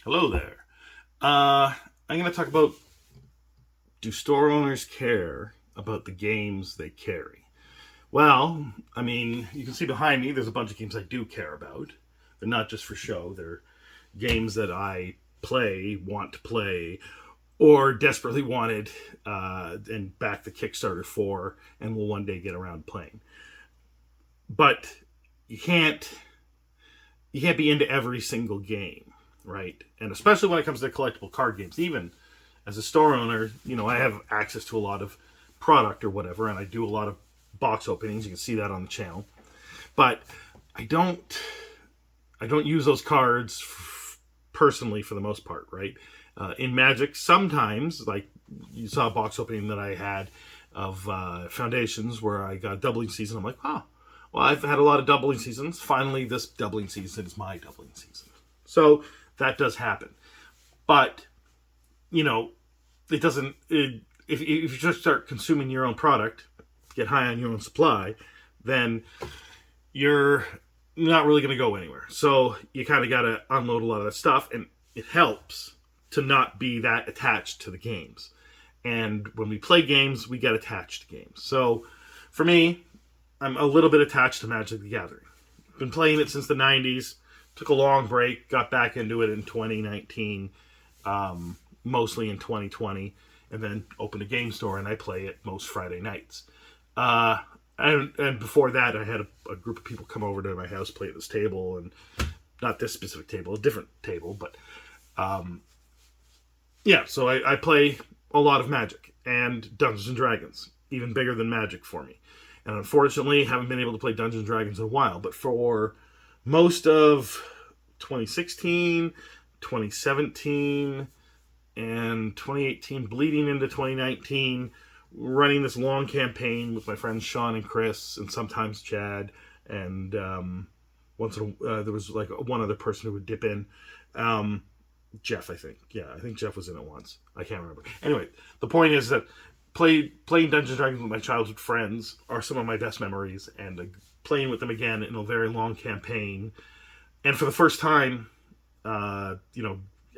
Hello there. I'm going to talk about, do store owners care about the games they carry? Well, I mean, you can see behind me there's a bunch of games I do care about. They're not just for show. They're games that I play, want to play, or desperately wanted and back the Kickstarter for, and will one day get around to playing. But you can't be into every single game, right? And especially when it comes to collectible card games. Even as a store owner, I have access to a lot of product or whatever, and I do a lot of box openings. You can see that on the channel. But I don't use those cards personally for the most part, right? In Magic, sometimes, like you saw a box opening that I had of Foundations where I got a doubling season. I'm like, well, I've had a lot of doubling seasons. Finally, this doubling season is my doubling season. So that does happen. But, it doesn't... if you just start consuming your own product, get high on your own supply, then you're not really going to go anywhere. So you kind of got to unload a lot of that stuff, and it helps to not be that attached to the games. And when we play games, we get attached to games. So for me, I'm a little bit attached to Magic the Gathering. Been playing it since the 90s. Took a long break. Got back into it in 2019. Mostly in 2020. And then opened a game store and I play it most Friday nights. And before that, I had a group of people come over to my house, play at this table. And not this specific table, a different table. But so I play a lot of Magic. And Dungeons & Dragons. Even bigger than Magic for me. And unfortunately, haven't been able to play Dungeons & Dragons in a while. But for most of 2016, 2017, and 2018, bleeding into 2019, running this long campaign with my friends Sean and Chris, and sometimes Chad, and there was like one other person who would dip in. Jeff, I think. Yeah, I think Jeff was in it once. I can't remember. Anyway, the point is that playing Dungeons & Dragons with my childhood friends are some of my best memories, and playing with them again in a very long campaign, and for the first time,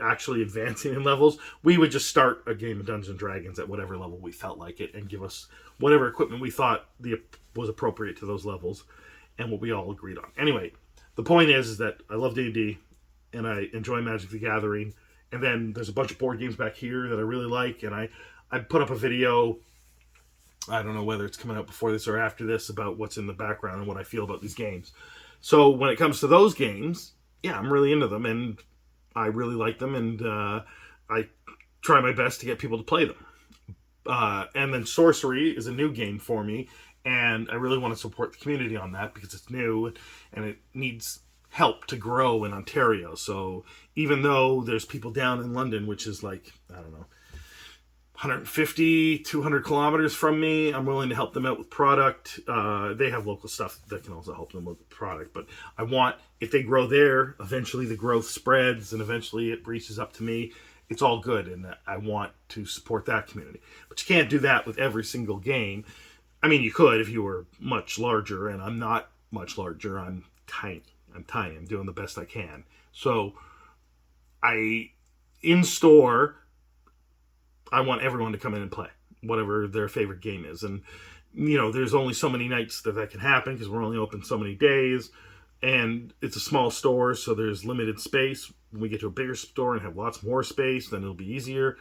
actually advancing in levels, we would just start a game of Dungeons & Dragons at whatever level we felt like it, and give us whatever equipment we thought was appropriate to those levels, and what we all agreed on. Anyway, the point is that I love D&D, and I enjoy Magic the Gathering, and then there's a bunch of board games back here that I really like, and I put up a video, I don't know whether it's coming out before this or after this, about what's in the background and what I feel about these games. So when it comes to those games, yeah, I'm really into them, and I really like them, and I try my best to get people to play them. And then Sorcery is a new game for me, and I really want to support the community on that because it's new, and it needs help to grow in Ontario. So even though there's people down in London, which is like, I don't know, 150, 200 kilometers from me, I'm willing to help them out with product. They have local stuff that can also help them with product. But I want, if they grow there, eventually the growth spreads and eventually it reaches up to me. It's all good, and I want to support that community. But you can't do that with every single game. I mean, you could if you were much larger, and I'm not much larger. I'm tiny. I'm doing the best I can. So in store, I want everyone to come in and play whatever their favorite game is. And, there's only so many nights that can happen because we're only open so many days. And it's a small store, so there's limited space. When we get to a bigger store and have lots more space, then it'll be easier.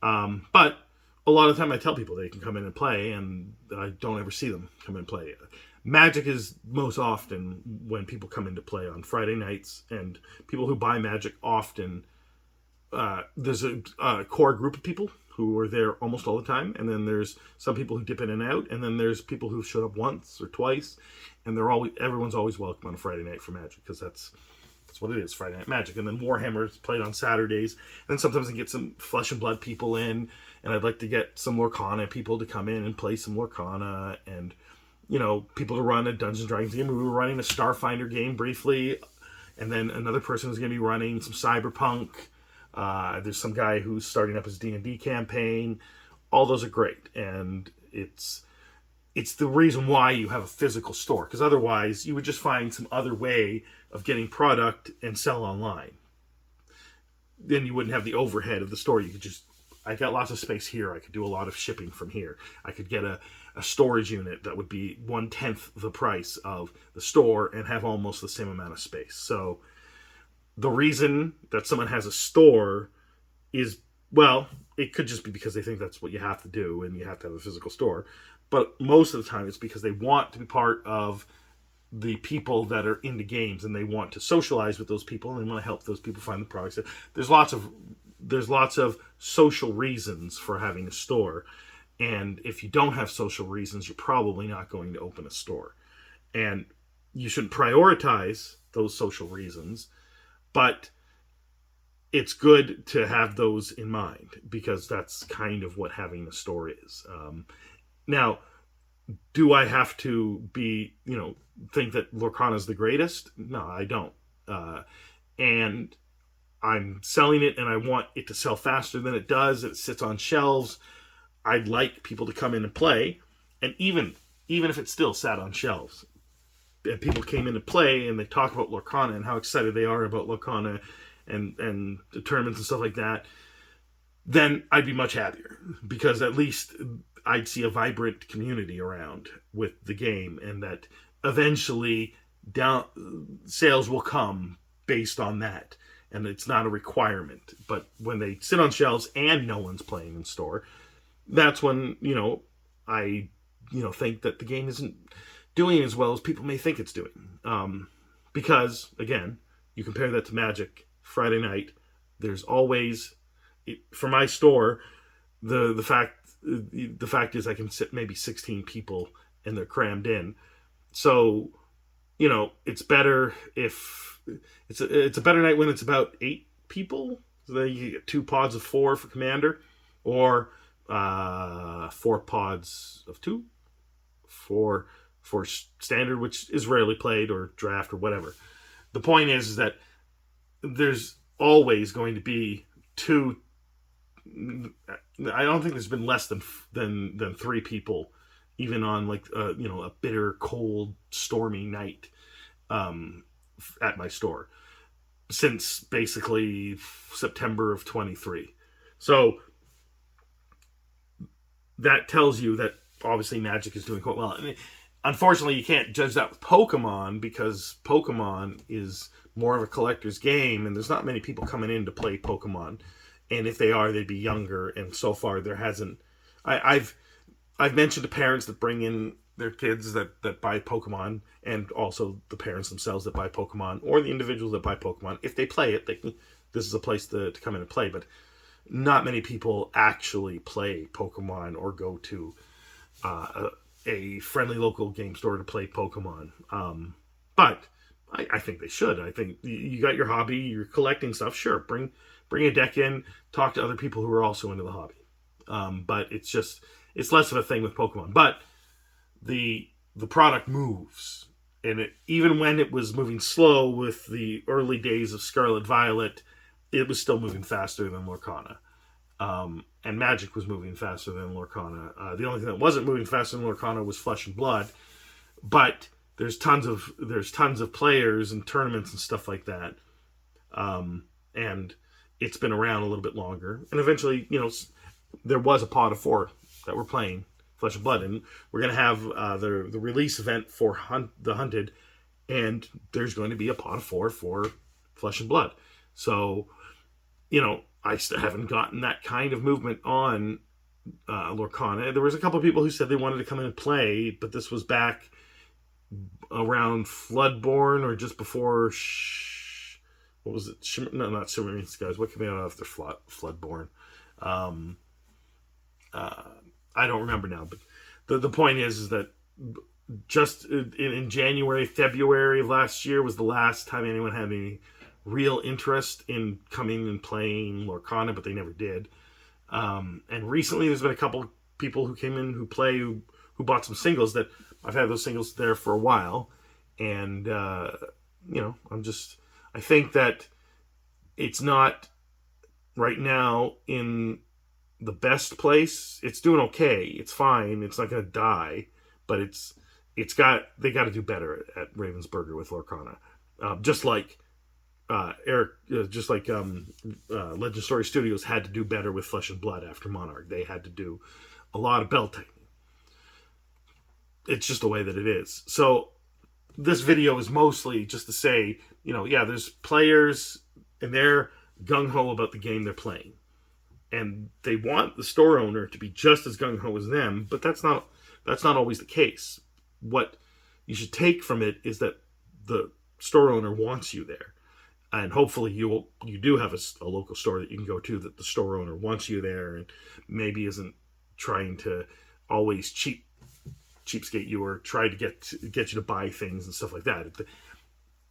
But a lot of the time I tell people they can come in and play, and I don't ever see them come in and play. Magic is most often when people come in to play on Friday nights, and people who buy Magic often... there's a core group of people who are there almost all the time, and then there's some people who dip in and out, and then there's people who show up once or twice, and everyone's always welcome on a Friday night for Magic, because that's what it is, Friday Night Magic. And then Warhammer is played on Saturdays, and then sometimes I get some Flesh and Blood people in, and I'd like to get some Lorcana people to come in and play some Lorcana, and people to run a Dungeons & Dragons game. We were running a Starfinder game briefly, and then another person is going to be running some Cyberpunk. There's some guy who's starting up his D&D campaign. All those are great, and it's the reason why you have a physical store, because otherwise you would just find some other way of getting product and sell online. then you wouldn't have the overhead of the store. You could just, I got lots of space here. I could do a lot of shipping from here. I could get a storage unit that would be 1/10 the price of the store and have almost the same amount of space. So the reason that someone has a store is, well, it could just be because they think that's what you have to do and you have to have a physical store. But most of the time it's because they want to be part of the people that are into games, and they want to socialize with those people, and they want to help those people find the products. There's lots of social reasons for having a store, and if you don't have social reasons, you're probably not going to open a store. And you should prioritize those social reasons, but it's good to have those in mind, because that's kind of what having a store is. Now, do I have to be, think that Lorcana is the greatest? No, I don't. And I'm selling it, and I want it to sell faster than it does. It sits on shelves. I'd like people to come in and play. And even if it still sat on shelves, and people came in to play and they talk about Lorcana and how excited they are about Lorcana and the tournaments and stuff like that, then I'd be much happier, because at least I'd see a vibrant community around with the game, and that eventually sales will come based on that. And it's not a requirement. But when they sit on shelves and no one's playing in store, that's when, I think that the game isn't doing as well as people may think it's doing. Because, again, you compare that to Magic Friday night, there's always, for my store, the fact is I can sit maybe 16 people and they're crammed in. So, it's better if it's a better night when it's about 8 people. So then you get 2 pods of 4 for Commander, or 4 pods of 2 for Standard, which is rarely played, or Draft, or whatever. The point is that there's always going to be 2. I don't think there's been less than 3 people, even on a bitter, cold, stormy night at my store, since basically September of 23. So that tells you that obviously Magic is doing quite well. I mean, unfortunately, you can't judge that with Pokemon, because Pokemon is more of a collector's game, and there's not many people coming in to play Pokemon. And if they are, they'd be younger. And so far, there hasn't. I've mentioned to parents that bring in their kids that buy Pokemon, and also the parents themselves that buy Pokemon, or the individuals that buy Pokemon. If they play it, this is a place to come in and play. But not many people actually play Pokemon or go to a friendly local game store to play Pokemon. But I think they should. I think you got your hobby, you're collecting stuff. Sure, bring a deck in, talk to other people who are also into the hobby. But it's less of a thing with Pokemon. But the product moves, and even when it was moving slow with the early days of Scarlet Violet, it was still moving faster than Lorcana. And Magic was moving faster than Lorcana. The only thing that wasn't moving faster than Lorcana was Flesh and Blood. But there's tons of players and tournaments and stuff like that. And it's been around a little bit longer. And eventually, there was a pod of 4 that were playing Flesh and Blood, and we're going to have the release event for the Hunted, and there's going to be a pod of 4 for Flesh and Blood. So, I still haven't gotten that kind of movement on Lorcana. There was a couple of people who said they wanted to come in and play, but this was back around Floodborn, or just before. What was it? No, not Shimmering Skies. What came out after Floodborn? I don't remember now, but the point is that just in January, February of last year was the last time anyone had any real interest in coming and playing Lorcana, but they never did. And recently there's been a couple people who came in who bought some singles that I've had those singles there for a while. And, I think that it's not right now in the best place. It's doing okay. It's fine. It's not going to die, but they got to do better at Ravensburger with Lorcana. Just like just like Legend Story Studios had to do better with Flesh and Blood after Monarch. They had to do a lot of belt tightening. It's just the way that it is. So this video is mostly just to say, yeah, there's players and they're gung-ho about the game they're playing. And they want the store owner to be just as gung-ho as them, but that's not always the case. What you should take from it is that the store owner wants you there. And hopefully you do have a local store that you can go to, that the store owner wants you there and maybe isn't trying to always cheapskate you or try to get you to buy things and stuff like that.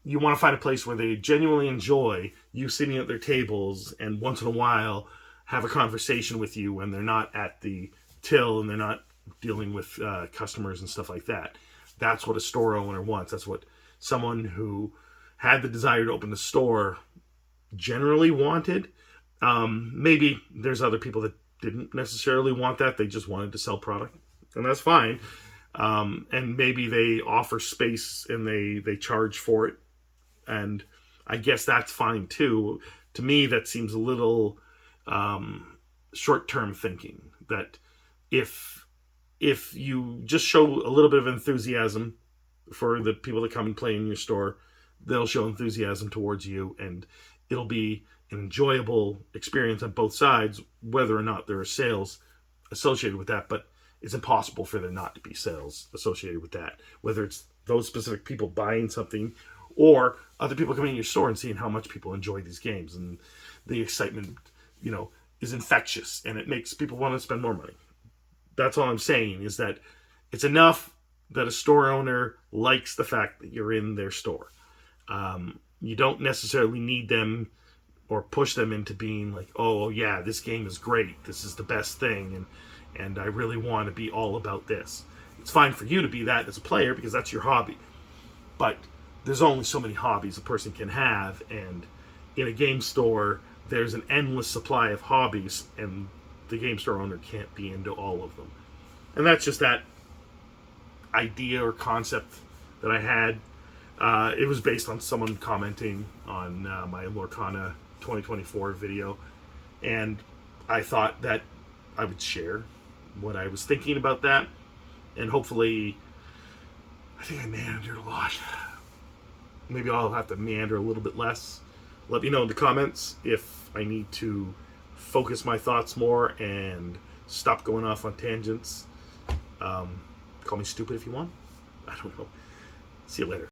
You want to find a place where they genuinely enjoy you sitting at their tables and once in a while have a conversation with you when they're not at the till and they're not dealing with customers and stuff like that. That's what a store owner wants. That's what someone who had the desire to open a store generally wanted. Maybe there's other people that didn't necessarily want that. They just wanted to sell product, and that's fine. And maybe they offer space and they charge for it, and I guess that's fine too. To me, that seems a little short-term thinking. That if you just show a little bit of enthusiasm for the people that come and play in your store, they'll show enthusiasm towards you, and it'll be an enjoyable experience on both sides, whether or not there are sales associated with that. But it's impossible for there not to be sales associated with that, whether it's those specific people buying something or other people coming in your store and seeing how much people enjoy these games. And the excitement, is infectious, and it makes people want to spend more money. That's all I'm saying, is that it's enough that a store owner likes the fact that you're in their store. You don't necessarily need them or push them into being like, oh yeah, this game is great, this is the best thing, and I really want to be all about this. It's fine for you to be that as a player because that's your hobby. But there's only so many hobbies a person can have, and in a game store, there's an endless supply of hobbies, and the game store owner can't be into all of them. And that's just that idea or concept that I had. It was based on someone commenting on my Lorcana 2024 video, and I thought that I would share what I was thinking about that, and hopefully, I think I meandered a lot. Maybe I'll have to meander a little bit less. Let me know in the comments if I need to focus my thoughts more and stop going off on tangents. Call me stupid if you want. I don't know. See you later.